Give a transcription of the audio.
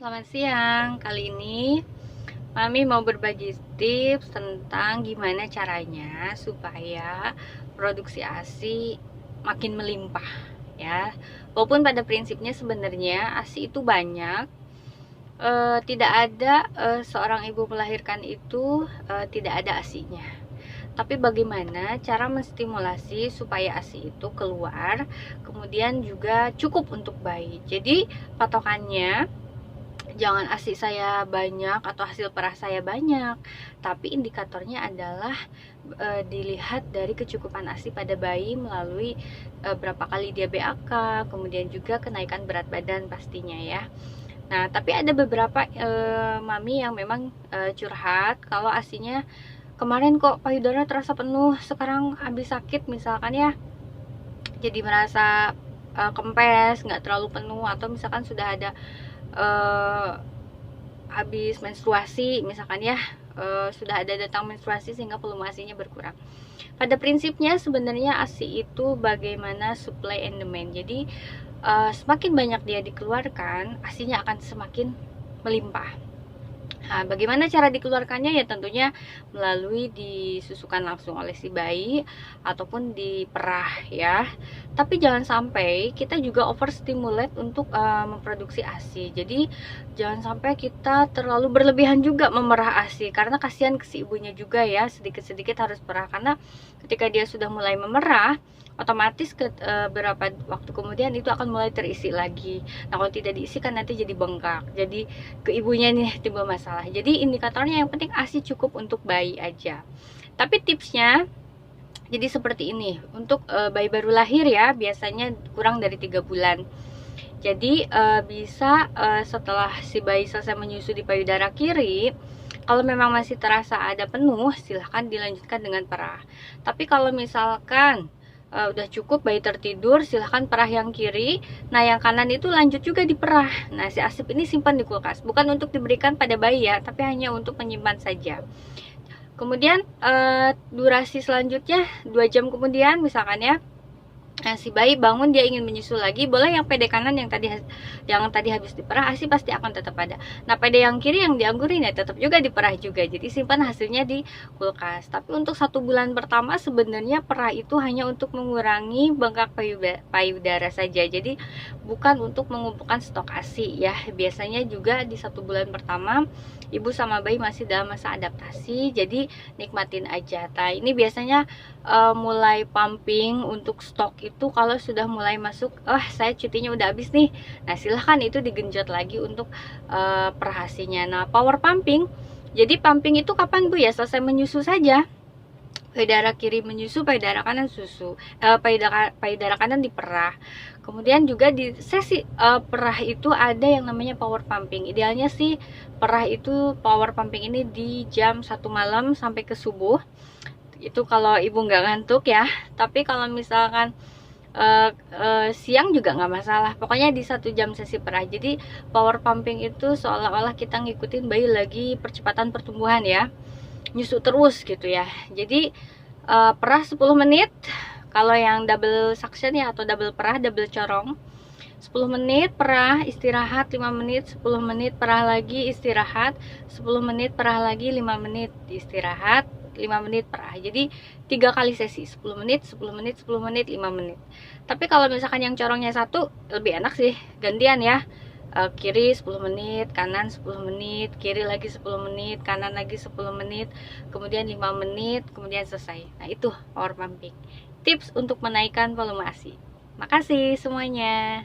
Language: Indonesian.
Selamat siang. Kali ini Mami mau berbagi tips tentang gimana caranya supaya produksi ASI makin melimpah ya. Walaupun pada prinsipnya sebenarnya ASI itu banyak, tidak ada seorang ibu melahirkan itu tidak ada ASInya. Tapi bagaimana cara menstimulasi supaya ASI itu keluar, kemudian juga cukup untuk bayi. Jadi patokannya jangan ASI saya banyak atau hasil perah saya banyak, tapi indikatornya adalah dilihat dari kecukupan ASI pada bayi melalui berapa kali dia BAK, kemudian juga kenaikan berat badan pastinya ya. Nah, tapi ada beberapa mami yang memang curhat kalau ASInya kemarin kok payudara terasa penuh, sekarang habis sakit misalkan ya, jadi merasa kempes, nggak terlalu penuh, atau misalkan sudah ada habis menstruasi misalkan ya, sudah ada datang menstruasi sehingga volume ASInya berkurang. Pada prinsipnya sebenarnya ASI itu bagaimana supply and demand. Jadi semakin banyak dia dikeluarkan, ASInya akan semakin melimpah. Nah, bagaimana cara dikeluarkannya? Ya tentunya melalui disusukan langsung oleh si bayi ataupun diperah ya. Tapi jangan sampai kita juga overstimulate untuk memproduksi ASI. Jadi jangan sampai kita terlalu berlebihan juga memerah ASI, karena kasihan ke si ibunya juga ya, sedikit-sedikit harus perah, karena ketika dia sudah mulai memerah, otomatis beberapa waktu kemudian itu akan mulai terisi lagi. Nah, kalau tidak diisi kan nanti jadi bengkak, jadi ke ibunya nih timbul masalah. Jadi indikatornya yang penting ASI cukup untuk bayi aja. Tapi tipsnya jadi seperti ini untuk bayi baru lahir ya, biasanya kurang dari 3 bulan. Jadi bisa setelah si bayi selesai menyusu di payudara kiri, kalau memang masih terasa ada penuh, silahkan dilanjutkan dengan perah. Tapi kalau misalkan udah cukup bayi tertidur, silahkan perah yang kiri. Nah, yang kanan itu lanjut juga diperah. Nah, si ASIP ini simpan di kulkas, bukan untuk diberikan pada bayi ya, tapi hanya untuk menyimpan saja. Kemudian durasi selanjutnya 2 jam kemudian misalkan ya, nah, si bayi bangun dia ingin menyusu lagi, boleh yang pede kanan yang tadi habis diperah, ASI pasti akan tetap ada. Nah, pede yang kiri yang dianggurin ya tetap juga diperah juga. Jadi simpan hasilnya di kulkas. Tapi untuk 1 bulan pertama sebenarnya perah itu hanya untuk mengurangi bengkak payudara saja. Jadi bukan untuk mengumpulkan stok ASI ya. Biasanya juga di 1 bulan pertama ibu sama bayi masih dalam masa adaptasi, jadi nikmatin aja. Nah, ini biasanya mulai pumping untuk stok itu kalau sudah mulai masuk, saya cutinya udah habis nih. Nah, silahkan itu digenjot lagi untuk perhasinya. Nah, power pumping, jadi pumping itu kapan Bu ya? Selesai menyusu saja. Payudara kiri menyusu, payudara kanan susu, payudara kanan diperah. Kemudian juga di sesi perah itu ada yang namanya power pumping. Idealnya sih perah itu power pumping ini di jam 1 malam sampai ke subuh. Itu kalau ibu nggak ngantuk ya. Tapi kalau misalkan siang juga nggak masalah. Pokoknya di 1 jam sesi perah. Jadi power pumping itu seolah-olah kita ngikutin bayi lagi percepatan pertumbuhan ya, nyusu terus gitu ya. Jadi perah 10 menit. Kalau yang double suction ya, atau double perah, double corong, 10 menit perah, istirahat 5 menit, 10 menit perah lagi, istirahat 10 menit, perah lagi 5 menit, istirahat 5 menit perah. Jadi 3 kali sesi, 10 menit, 10 menit, 10 menit, 5 menit. Tapi kalau misalkan yang corongnya satu, lebih enak sih gantian ya. Kiri 10 menit, kanan 10 menit, kiri lagi 10 menit, kanan lagi 10 menit, kemudian 5 menit, kemudian selesai. Nah, itu power pumping. Tips untuk menaikkan volume ASI. Makasih semuanya.